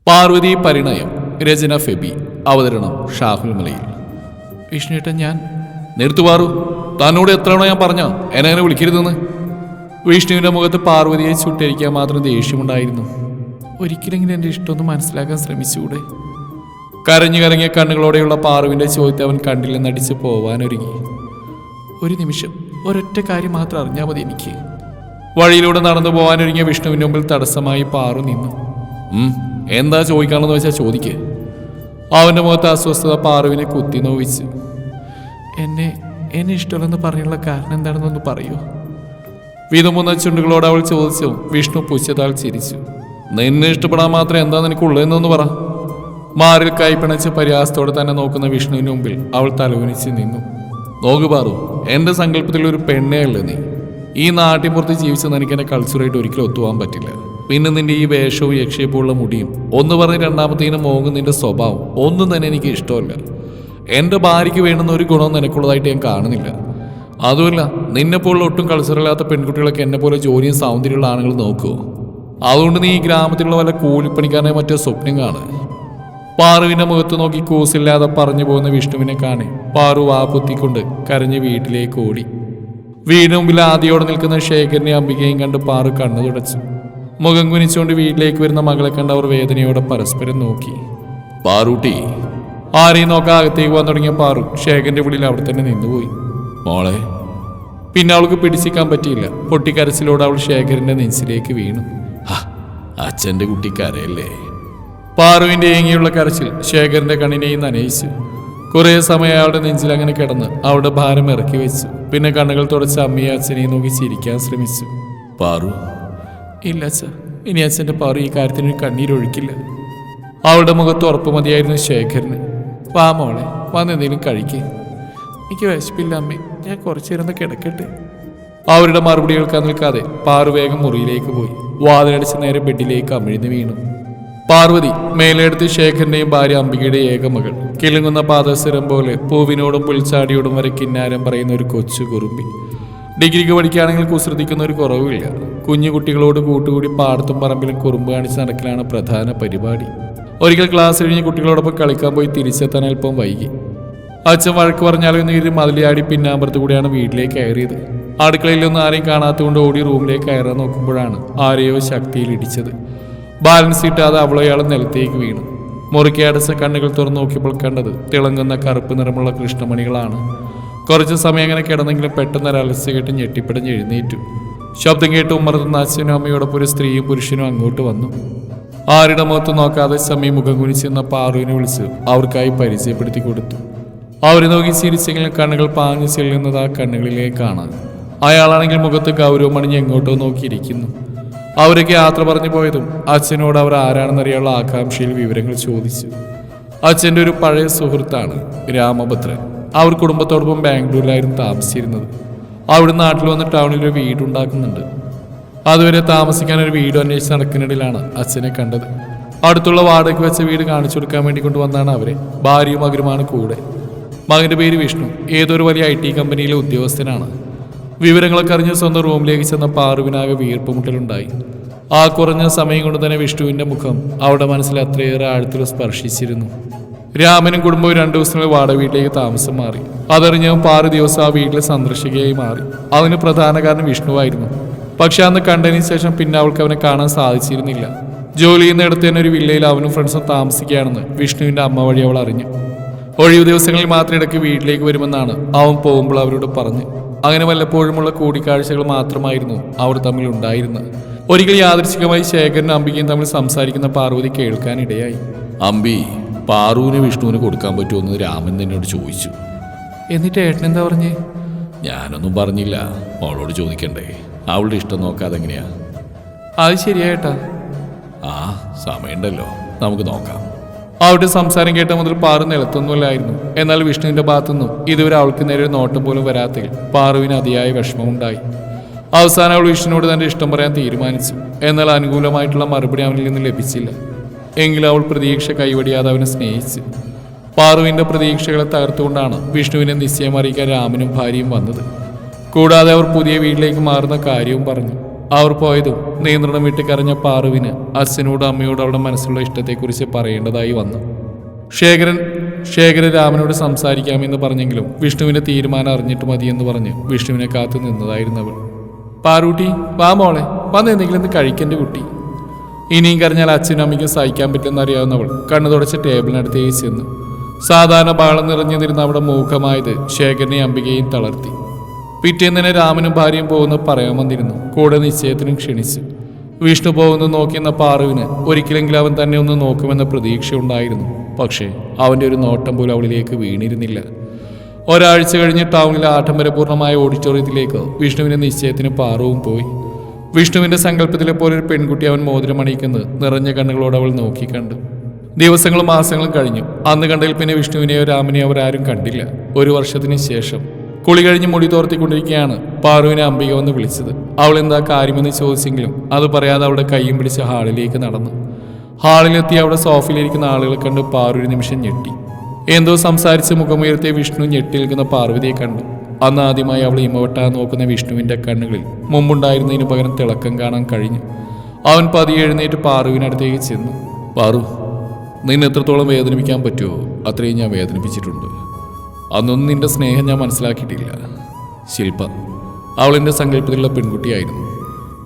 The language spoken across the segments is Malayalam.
പാർവതി പരിണയം. രചന ഫെബി. അവതരണം ഷാഹുൽ മലയിൽ. വിഷ്ണുവേട്ടൻ ഞാൻ നിർത്തുപാറു. തന്നോട് എത്ര തവണ ഞാൻ പറഞ്ഞ എന്നെ വിളിക്കരുതെന്ന്. വിഷ്ണുവിന്റെ മുഖത്ത് പാർവതിയെ ചുട്ടരിക്കാൻ മാത്രം ദേഷ്യമുണ്ടായിരുന്നു. ഒരിക്കലെങ്കിലും എൻ്റെ ഇഷ്ടമൊന്ന് മനസ്സിലാക്കാൻ ശ്രമിച്ചുകൂടെ? കരഞ്ഞു കരങ്ങിയ കണ്ണുകളോടെയുള്ള പാറുവിന്റെ ചോദ്യത്തെ അവൻ കണ്ടില്ലെന്നടിച്ച് പോവാനൊരുങ്ങി. ഒരു നിമിഷം, ഒരൊറ്റ കാര്യം മാത്രം അറിഞ്ഞാൽ മതി എനിക്ക്. വഴിയിലൂടെ നടന്നു പോകാനൊരുങ്ങിയ വിഷ്ണുവിന്റെ മുമ്പിൽ തടസ്സമായി പാറു നിന്നു. എന്താ ചോദിക്കാണെന്ന് വെച്ചാൽ ചോദിക്ക്. അവന്റെ മുഖത്ത് അസ്വസ്ഥത പാറുവിനെ കുത്തി നോവിച്ചു. എന്നെ ഇഷ്ടമല്ലെന്ന് പറഞ്ഞുള്ള കാരണം എന്താണെന്നൊന്ന് പറയൂ. വിധമുന്ന ചുണ്ടുകളോട് അവൾ ചോദിച്ചു. വിഷ്ണു പുച്ഛത്താൽ ചിരിച്ചു. നിന്നെ ഇഷ്ടപ്പെടാൻ മാത്രം എന്താ നിനക്കുള്ളതെന്നൊന്ന് പറ. മാറിൽ കൈപ്പിണച്ച് പരിഹാസത്തോടെ തന്നെ നോക്കുന്ന വിഷ്ണുവിന് മുമ്പിൽ അവൾ തലകുനിച്ച് നിന്നു. നോക്ക് പാറു, എന്റെ സങ്കല്പത്തിൽ ഒരു പെണ്ണേ അല്ലേ നീ. ഈ നാട്ടിൻപുറത്ത് ജീവിച്ച നിനക്ക് എന്റെ കൾച്ചറായിട്ട് ഒരിക്കലും ഒത്തുപോകാൻ പറ്റില്ല. പിന്നെ നിന്റെ ഈ വേഷവും യക്ഷയപ്പുള്ള മുടിയും ഒന്ന് പറഞ്ഞ് രണ്ടാമത്തേന് മോങ്ങും നിന്റെ സ്വഭാവം ഒന്നും തന്നെ എനിക്ക് ഇഷ്ടമല്ല. എന്റെ ഭാര്യയ്ക്ക് വേണ്ടുന്ന ഒരു ഗുണവും നിനക്കുള്ളതായിട്ട് ഞാൻ കാണുന്നില്ല. അതുമല്ല, നിന്നെപ്പോലുള്ള ഒട്ടും കൾച്ചറില്ലാത്ത പെൺകുട്ടികളൊക്കെ എന്നെ പോലെ ജോലിയും സൗന്ദര്യമുള്ള ആണുങ്ങൾ നോക്കുമോ? അതുകൊണ്ട് നീ ഈ ഗ്രാമത്തിലുള്ള വല്ല കൂലിപ്പണിക്കാരനെ മറ്റോ സ്വപ്നം കാണുക. പാറുവിന്റെ മുഖത്ത് നോക്കി കൂസില്ലാതെ പറഞ്ഞു പോകുന്ന വിഷ്ണുവിനെ കാണി പാറു വാപ്പുത്തിക്കൊണ്ട് കരഞ്ഞ് വീട്ടിലേക്ക് ഓടി. വീടിന് മുമ്പിൽ ആദ്യോടെ നിൽക്കുന്ന ശേഖരനെ അംബികയും കണ്ട് പാറു കണ്ണു തുടച്ചു. മുഖം കുനിച്ചുകൊണ്ട് വീട്ടിലേക്ക് വരുന്ന മകളെ കണ്ട് അവർ വേദനയോടെ പരസ്പരം നോക്കി. പാറൂട്ടി. ആരെയും നോക്കാൻ അകത്തേക്ക് പോകാൻ തുടങ്ങിയ പാറു ശേഖരന്റെ വിളിയിൽ അവിടെ തന്നെ നിന്നുപോയി. മോളെ. പിന്നെ അവൾക്ക് പിടിച്ചിക്കാൻ പറ്റിയില്ല. പൊട്ടിക്കരച്ചിലോടെ അവൾ ശേഖരന്റെ നെഞ്ചിലേക്ക് വീണു. അച്ഛന്റെ കുട്ടി കരയല്ലേ? പാറുവിന്റെ ഏങ്ങിയുള്ള കരച്ചിൽ ശേഖരന്റെ കണ്ണിനെയും നനയിച്ചു. കുറെ സമയം അയാളുടെ നെഞ്ചിൽ അങ്ങനെ കിടന്ന് അവളുടെ ഭാരം ഇറക്കി വെച്ചു. പിന്നെ കണ്ണുകൾ തുടച്ച് അമ്മയെ അച്ഛനെയും നോക്കി ചിരിക്കാൻ ശ്രമിച്ചു. പാറു. ഇല്ല അച്ഛ, ഇനി അച്ഛൻ്റെ പാറു ഈ കാര്യത്തിന് കണ്ണീരൊഴുക്കില്ല. അവളുടെ മുഖത്ത് ഉറപ്പ് മതിയായിരുന്നു ശേഖരന്. വാ മോളെ, വന്നെന്തെങ്കിലും കഴിക്കേ. എനിക്ക് വിശപ്പില്ല അമ്മേ, ഞാൻ കുറച്ചേരൊന്ന് കിടക്കട്ടെ. അവരുടെ മറുപടി കേൾക്കാൻ നിൽക്കാതെ പാറു വേഗം മുറിയിലേക്ക് പോയി. വാതിലടിച്ച് നേരെ ബെഡിലേക്ക് അമിഴ്ന്നു വീണു. പാർവതി മേലെടുത്ത് ശേഖരന്റെയും ഭാര്യ അംബികയുടെയും ഏകമകൾ. കിളുങ്ങുന്ന പാദസരം പോലെ പൂവിനോടും പുൽച്ചാടിയോടും വരെ കിന്നാരം പറയുന്ന ഒരു കൊച്ചു കുറുമ്പി. ഡിഗ്രിക്ക് പഠിക്കുകയാണെങ്കിൽ കുസൃതിക്കുന്ന ഒരു കുറവുമില്ല. കുഞ്ഞു കുട്ടികളോട് കൂട്ടുകൂടി പാടത്തും പറമ്പിലും കുറുമ്പ് കാണിച്ച് നടക്കലാണ് പ്രധാന പരിപാടി. ഒരിക്കൽ ക്ലാസ് കഴിഞ്ഞ് കുട്ടികളോടൊപ്പം കളിക്കാൻ പോയി തിരിച്ചെത്താൻ അല്പം വൈകി. അച്ഛൻ വഴക്ക് പറഞ്ഞാലും എന്ന് കരുതി മതിലിയാടി പിന്നാമ്പുറത്ത് കൂടിയാണ് വീട്ടിലേക്ക് കയറിയത്. അടുക്കളയിലൊന്നും ആരെയും കാണാത്തതുകൊണ്ട് ഓടി റൂമിലേക്ക് കയറാൻ നോക്കുമ്പോഴാണ് ആരെയോ ശക്തിയിൽ ഇടിച്ചത്. ബാലൻസ് കിട്ടാതെ അവളയാളും നിലത്തേക്ക് വീണു. മുറിക്കടച്ച കണ്ണുകൾ തുറന്നു നോക്കിയപ്പോൾ കണ്ടത് തിളങ്ങുന്ന കറുപ്പ് നിറമുള്ള കൃഷ്ണമണികളാണ്. കുറച്ച് സമയം അങ്ങനെ കിടന്നെങ്കിലും പെട്ടെന്ന് ഒരലസ കേട്ട് ഞെട്ടിപ്പിടഞ്ഞ് എഴുന്നേറ്റു. ശബ്ദം കേട്ട് ഉമ്മർത്തുന്ന അച്ഛനും അമ്മയോടൊപ്പം ഒരു സ്ത്രീയും പുരുഷനും അങ്ങോട്ട് വന്നു. ആരുടെ മുഖത്ത് നോക്കാതെ സമയം മുഖം കുനിച്ചെന്ന പാറുവിനെ വിളിച്ച് അവർക്കായി പരിചയപ്പെടുത്തി കൊടുത്തു. അവരെ നോക്കി ചിരിച്ചെങ്കിലും കണ്ണുകൾ പാഞ്ഞു ചെല്ലുന്നത് ആ കണ്ണുകളിലേക്കാണ്. അയാളാണെങ്കിൽ മുഖത്ത് ഗൗരവം അണിഞ്ഞ് എങ്ങോട്ടോ നോക്കിയിരിക്കുന്നു. അവരൊക്കെ യാത്ര പറഞ്ഞു പോയതും അച്ഛനോട് അവർ ആരാണെന്നറിയാനുള്ള ആകാംക്ഷയിൽ വിവരങ്ങൾ ചോദിച്ചു. അച്ഛൻ്റെ ഒരു പഴയ സുഹൃത്താണ് രാമഭദ്രൻ. അവർ കുടുംബത്തോടൊപ്പം ബാംഗ്ലൂരിലായിരുന്നു താമസിച്ചിരുന്നത്. അവിടെ നാട്ടിൽ വന്ന് ടൗണിലൊരു വീടുണ്ടാക്കുന്നുണ്ട്. അതുവരെ താമസിക്കാൻ ഒരു വീട് അന്വേഷിച്ച് നടക്കുന്നതിലാണ് അച്ഛനെ കണ്ടത്. അടുത്തുള്ള വാടകയ്ക്ക് വെച്ച വീട് കാണിച്ചു കൊടുക്കാൻ വേണ്ടി കൊണ്ടുവന്നാണ് അവരെ. ഭാര്യയും മകനുമാണ് കൂടെ. മകന്റെ പേര് വിഷ്ണു. ഏതൊരു വലിയ IT കമ്പനിയിലെ ഉദ്യോഗസ്ഥനാണ്. വിവരങ്ങളൊക്കെ അറിഞ്ഞ് സ്വന്തം റൂമിലേക്ക് ചെന്ന പാറുവിനാകെ വീർപ്പുമുട്ടലുണ്ടായി. ആ കുറഞ്ഞ സമയം കൊണ്ട് തന്നെ വിഷ്ണുവിന്റെ മുഖം അവളുടെ മനസ്സിൽ അത്രയേറെ ആഴത്തിൽ സ്പർശിച്ചിരുന്നു. രാമനും കുടുംബവും 2 ദിവസങ്ങളിൽ വാടക വീട്ടിലേക്ക് താമസം മാറി. അതറിഞ്ഞവൻ പാറു ദിവസം ആ വീട്ടിലെ സന്ദർശികയായി മാറി. അതിന് പ്രധാന കാരണം വിഷ്ണുവായിരുന്നു. പക്ഷെ അന്ന് കണ്ടതിന് ശേഷം പിന്നെ അവൾക്ക് അവനെ കാണാൻ സാധിച്ചിരുന്നില്ല. ജോലി ചെയ്യുന്നിടത്ത് തന്നെ ഒരു വില്ലയിൽ അവനും ഫ്രണ്ട്സും താമസിക്കുകയാണെന്ന് വിഷ്ണുവിന്റെ അമ്മ വഴി അവൾ അറിഞ്ഞു. ഒഴിവു ദിവസങ്ങളിൽ മാത്രം ഇടയ്ക്ക് വീട്ടിലേക്ക് വരുമെന്നാണ് അവൻ പോകുമ്പോൾ അവരോട് പറഞ്ഞു. അങ്ങനെ വല്ലപ്പോഴുമുള്ള കൂടിക്കാഴ്ചകൾ മാത്രമായിരുന്നു അവർ തമ്മിൽ ഉണ്ടായിരുന്നത്. ഒരിക്കൽ യാദൃച്ഛികമായി ശേഖരനും അംബികയും തമ്മിൽ സംസാരിക്കുന്ന പാർവതി കേൾക്കാനിടയായി. അമ്പി, പാറുവിന് വിഷ്ണുവിന് കൊടുക്കാൻ പറ്റുമെന്ന് രാമൻ എന്നോട് ചോദിച്ചു. എന്നിട്ട് ഏട്ടൻ എന്താ പറഞ്ഞേ? ഞാനൊന്നും പറഞ്ഞില്ല. അവളോട് ചോദിക്കണ്ടേ? അവളുടെ ഇഷ്ടം നോക്കാതെ എങ്ങനെയാ? അത് ശരിയായിട്ടാ. ആ സമയമുണ്ടല്ലോ, നമുക്ക് നോക്കാം. അവരുടെ സംസാരം കേട്ട മുതൽ പാറു നിലത്തൊന്നുമല്ലായിരുന്നു. എന്നാൽ വിഷ്ണുവിന്റെ ഭാഗത്തുനിന്നും ഇതുവരെ അവൾക്ക് നേരെ ഒരു നോട്ടം പോലും വരാത്തതിൽ പാറുവിന് അതിയായ വിഷമമുണ്ടായി. അവസാനം അവൾ വിഷ്ണുവിനോട് തന്റെ ഇഷ്ടം പറയാൻ തീരുമാനിച്ചു. എന്നാൽ അനുകൂലമായിട്ടുള്ള മറുപടി അവനിൽ നിന്ന് ലഭിച്ചില്ല. എങ്കിലും അവൾ പ്രതീക്ഷ കൈവടിയാതെ അവനെ സ്നേഹിച്ചു. പാറുവിന്റെ പ്രതീക്ഷകളെ തകർത്തുകൊണ്ടാണ് വിഷ്ണുവിനെ നിശ്ചയം അറിയിക്കാൻ രാമനും ഭാര്യയും വന്നത്. കൂടാതെ അവർ പുതിയ വീട്ടിലേക്ക് മാറുന്ന കാര്യവും പറഞ്ഞു. അവർ പോയതും നിയന്ത്രണം വിട്ട് കരഞ്ഞ പാറുവിന് അച്ഛനോടും അമ്മയോടും അവളുടെ മനസ്സിലുള്ള ഇഷ്ടത്തെക്കുറിച്ച് പറയേണ്ടതായി വന്നു. ശേഖരൻ രാമനോട് സംസാരിക്കാമെന്ന് പറഞ്ഞെങ്കിലും വിഷ്ണുവിന്റെ തീരുമാനം അറിഞ്ഞിട്ട് മതിയെന്ന് പറഞ്ഞ് വിഷ്ണുവിനെ കാത്തു നിന്നതായിരുന്നവൾ. പാറൂട്ടി, വാ മോളെ, വന്ന് എന്തെങ്കിലും കഴിക്കൻ്റെ കുട്ടി. ഇനിയും കരഞ്ഞാൽ അച്ഛനും അമ്മയ്ക്കും സഹിക്കാൻ പറ്റുമെന്നറിയാവുന്നവൾ കണ്ണു തുടച്ച് ടേബിളിനടുത്തേക്ക് ചെന്നു. സാധാരണ ബാളം നിറഞ്ഞിരുന്ന അവിടെ മൂഖമായത് ശേഖരനെയും അംബികയും തളർത്തി. പിറ്റേന്ന് തന്നെ രാമനും ഭാര്യയും പോകുന്നത് പറയാൻ വന്നിരുന്നു. കൂടെ നിശ്ചയത്തിനും ക്ഷണിച്ചു. വിഷ്ണു പോകുന്നത് നോക്കിയെന്ന പാറുവിന് ഒരിക്കലെങ്കിലും അവൻ തന്നെ ഒന്ന് നോക്കുമെന്ന പ്രതീക്ഷയുണ്ടായിരുന്നു. പക്ഷേ അവൻ്റെ ഒരു നോട്ടം പോലും അവളിലേക്ക് വീണിരുന്നില്ല. ഒരാഴ്ച കഴിഞ്ഞ് ടൗണിലെ ആഡംബരപൂർണമായ ഓഡിറ്റോറിയത്തിലേക്ക് വിഷ്ണുവിൻ്റെ നിശ്ചയത്തിന് പാറുവും പോയി. വിഷ്ണുവിൻ്റെ സങ്കല്പത്തിലെ പോലെ ഒരു പെൺകുട്ടി അവൻ മോതിരം അണിയിക്കുന്നത് നിറഞ്ഞ കണ്ണുകളോട് അവൾ നോക്കിക്കണ്ടു. ദിവസങ്ങളും മാസങ്ങളും കഴിഞ്ഞു. അന്ന് കണ്ടതിൽ പിന്നെ വിഷ്ണുവിനെയോ രാമനെയോ അവരാരും കണ്ടില്ല. ഒരു വർഷത്തിന് ശേഷം കുളി കഴിഞ്ഞ് മുടി തോർത്തിക്കൊണ്ടിരിക്കുകയാണ് പാറുവിനെ അംബിക വന്ന് വിളിച്ചത്. അവൾ എന്താ കാര്യമെന്ന് ചോദിച്ചെങ്കിലും അത് പറയാതെ അവിടെ കയ്യും പിടിച്ച് ഹാളിലേക്ക് നടന്നു. ഹാളിലെത്തി അവിടെ സോഫയിലിരിക്കുന്ന ആളുകളെ കണ്ട് പാറു ഒരു നിമിഷം ഞെട്ടി. എന്തോ സംസാരിച്ച് മുഖമുയർത്തിയ വിഷ്ണു ഞെട്ടി നിൽക്കുന്ന പാർവതിയെ കണ്ടു. അന്ന് ആദ്യമായി അവൾ ഇമവട്ടാതെ നോക്കുന്ന വിഷ്ണുവിൻ്റെ കണ്ണുകളിൽ മുമ്പുണ്ടായിരുന്നതിന് പകരം തിളക്കം കാണാൻ കഴിഞ്ഞു. അവൻ പതിയെ എഴുന്നേറ്റ് പാറുവിനടുത്തേക്ക് ചെന്നു. പാറു, നിന്നെ എത്രത്തോളം വേദനിപ്പിക്കാൻ പറ്റുമോ അത്രയും ഞാൻ വേദനിപ്പിച്ചിട്ടുണ്ട്. അന്നൊന്നും നിന്റെ സ്നേഹം ഞാൻ മനസ്സിലാക്കിയിട്ടില്ല. ശില്പ അവളെൻ്റെ സങ്കല്പത്തിലുള്ള പെൺകുട്ടിയായിരുന്നു.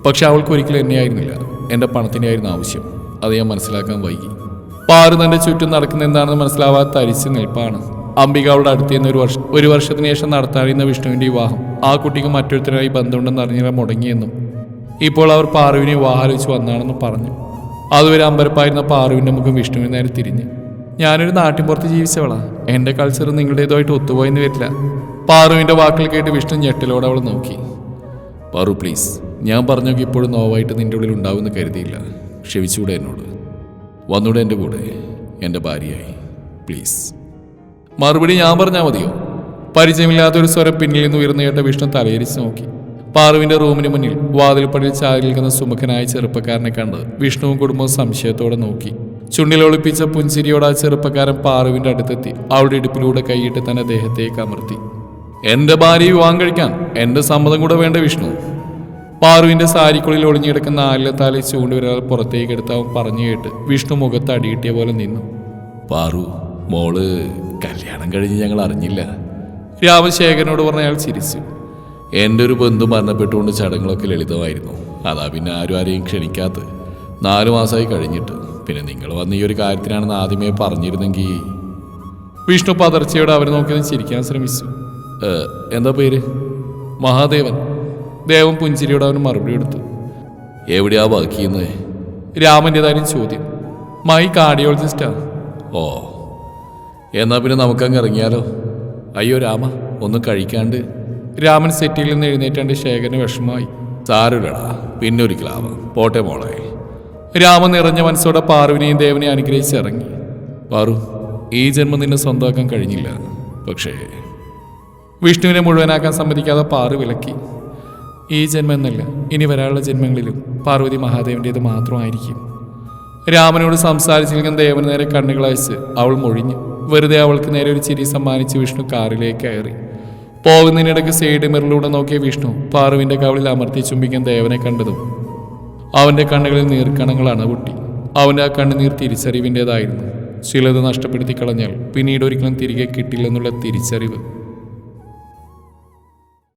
പക്ഷെ അവൾക്ക് ഒരിക്കലും എന്നെയായിരുന്നില്ല, എൻ്റെ പണത്തിൻ്റെ ആയിരുന്നു ആവശ്യം. അത് ഞാൻ മനസ്സിലാക്കാൻ വൈകി. പാറു തൻ്റെ ചുറ്റും നടക്കുന്ന എന്താണെന്ന് മനസ്സിലാവാതെ തരിച്ച് നിൽപ്പാണ്. അംബിക അവളുടെ അടുത്തുനിന്ന് ഒരു വർഷത്തിന് ശേഷം നടത്താനിരുന്ന വിഷ്ണുവിൻ്റെ വിവാഹം ആ കുട്ടിക്ക് മറ്റൊരുത്തരായി ബന്ധമുണ്ടെന്ന് അറിഞ്ഞാൽ മുടങ്ങിയെന്നും ഇപ്പോൾ അവർ പാറുവിനെ വിവാഹാലോചിച്ച് വന്നാണെന്ന് പറഞ്ഞു. അതുവരെ അമ്പരപ്പായിരുന്ന പാറുവിൻ്റെ മുഖം വിഷ്ണുവിന് നേരെ തിരിഞ്ഞ്. ഞാനൊരു നാട്ടിൻപുറത്ത് ജീവിച്ചവളാ, എൻ്റെ കൾച്ചർ നിങ്ങളുടേതുമായിട്ട് ഒത്തുപോയെന്ന് വരില്ല. പാറുവിൻ്റെ വാക്കുകൾ കേട്ട് വിഷ്ണു ഞെട്ടലോടെ അവൾ നോക്കി. പാറു പ്ലീസ്, ഞാൻ പറഞ്ഞൊക്കെ ഇപ്പോഴും നോവായിട്ട് നിൻ്റെ ഉള്ളിൽ ഉണ്ടാവുമെന്ന് കരുതിയില്ല. ക്ഷമിച്ചുകൂടെ എന്നോട്? വന്നൂടെ എൻ്റെ കൂടെ എൻ്റെ ഭാര്യയായി പ്ലീസ്? മറുപടി ഞാൻ പറഞ്ഞാൽ മതിയോ? പരിചയമില്ലാത്തൊരു സ്വരം പിന്നിൽ നിന്ന് ഉയർന്നു കേട്ട വിഷ്ണു തലയിരിച്ച് നോക്കി. പാറുവിൻ്റെ റൂമിന് മുന്നിൽ വാതിൽപ്പടിയിൽ ചാരി നിൽക്കുന്ന സുമുഖനായ ചെറുപ്പക്കാരനെ കണ്ട് വിഷ്ണുവും കുടുംബവും സംശയത്തോടെ നോക്കി. ചുണ്ടിൽ ഒളിപ്പിച്ച പുഞ്ചിരിയോടെ ആ ചെറുപ്പക്കാരൻ പാറുവിൻ്റെ അടുത്തെത്തി അവളുടെ ഇടുപ്പിലൂടെ കൈയിട്ട് തന്നെ ദേഹത്തേക്ക് അമർത്തി. എൻ്റെ ഭാര്യയെ വിവാഹം കഴിക്കാൻ എൻ്റെ സമ്മതം കൂടെ വേണ്ട വിഷ്ണു? പാറുവിൻ്റെ സാരിക്കുള്ളിൽ ഒളിഞ്ഞിടക്കുന്ന ആലിലത്താലെ ചൂണ്ടുവിരൽ പുറത്തേക്ക് എടുത്ത് അവൻ പറഞ്ഞു കേട്ട് വിഷ്ണു മുഖത്ത് അടിയിട്ടിയ പോലെ നിന്നു. പാറു, മോള് കല്യാണം കഴിഞ്ഞ് ഞങ്ങൾ അറിഞ്ഞില്ല. രാമശേഖരനോട് പറഞ്ഞ അയാൾ ചിരിച്ചു. എൻ്റെ ഒരു ബന്ധു മരണപ്പെട്ടുകൊണ്ട് ചടങ്ങുകളൊക്കെ ലളിതമായിരുന്നു. അതാ പിന്നെ ആരെയും ക്ഷണിക്കാത്ത. 4 മാസമായി കഴിഞ്ഞിട്ട്. പിന്നെ നിങ്ങൾ വന്ന ഈ ഒരു കാര്യത്തിനാണെന്ന് ആദ്യമേ പറഞ്ഞിരുന്നെങ്കിൽ. വിഷ്ണു പതർച്ചയോടെ അവരെ നോക്കിയത് ചിരിക്കാൻ ശ്രമിച്ചു. എന്താ പേര്? മഹാദേവൻ. ദേവൻ പുഞ്ചിരിയോട് അവന് മറുപടി കൊടുത്തു. എവിടെയാ വർക്ക് ചെയ്യുന്നത്? രാമൻ്റെതായാലും ചോദ്യം. മൈ കാർഡിയോളജിസ്റ്റാ. ഓ, എന്നാ പിന്നെ നമുക്കങ്ങ് ഇറങ്ങിയാലോ? അയ്യോ രാമ, ഒന്നും കഴിക്കാണ്ട്. രാമൻ സെറ്റിൽ നിന്ന് എഴുന്നേറ്റാണ്ട് ശേഖരന് വിഷമമായി. സാരമില്ലടാ, പിന്നെ ഒരിക്കലാവാം. പോട്ടെ മോളെ. രാമൻ നിറഞ്ഞ മനസ്സോടെ പാറുവിനെയും ദേവനെയും അനുഗ്രഹിച്ചിറങ്ങി. പാറു, ഈ ജന്മം നിന്നെ സ്വന്തമാക്കാൻ കഴിഞ്ഞില്ല. പക്ഷേ വിഷ്ണുവിനെ മുഴുവനാക്കാൻ സമ്മതിക്കാതെ പാറു വിലക്കി. ഈ ജന്മം എന്നല്ല, ഇനി വരാനുള്ള ജന്മങ്ങളിലും പാർവതി മഹാദേവൻ്റേത് മാത്രമായിരിക്കും. രാമനോട് സംസാരിച്ചിരിക്കുന്ന ദേവന് നേരെ കണ്ണുകൾ അയച്ച് അവൾ മൊഴിഞ്ഞു. വെറുതെ അവൾക്ക് നേരെ ഒരു ചിരി സമ്മാനിച്ച് വിഷ്ണു കാറിലേക്ക് കയറി. പോകുന്നതിനിടയ്ക്ക് സൈഡ് മിററിലൂടെ നോക്കിയ വിഷ്ണു പാറുവിൻ്റെ കവിളിൽ അമർത്തി ചുംബിക്കാൻ ദേവനെ കണ്ടതും അവൻ്റെ കണ്ണുകളിൽ നീർക്കണങ്ങൾ അണപൊട്ടി. അവൻ്റെ ആ കണ്ണുനീർ തിരിച്ചറിവിൻ്റേതായിരുന്നു. ചിലത് നഷ്ടപ്പെടുത്തി കളഞ്ഞാൽ പിന്നീട് ഒരിക്കലും തിരികെ കിട്ടില്ലെന്നുള്ള തിരിച്ചറിവ്.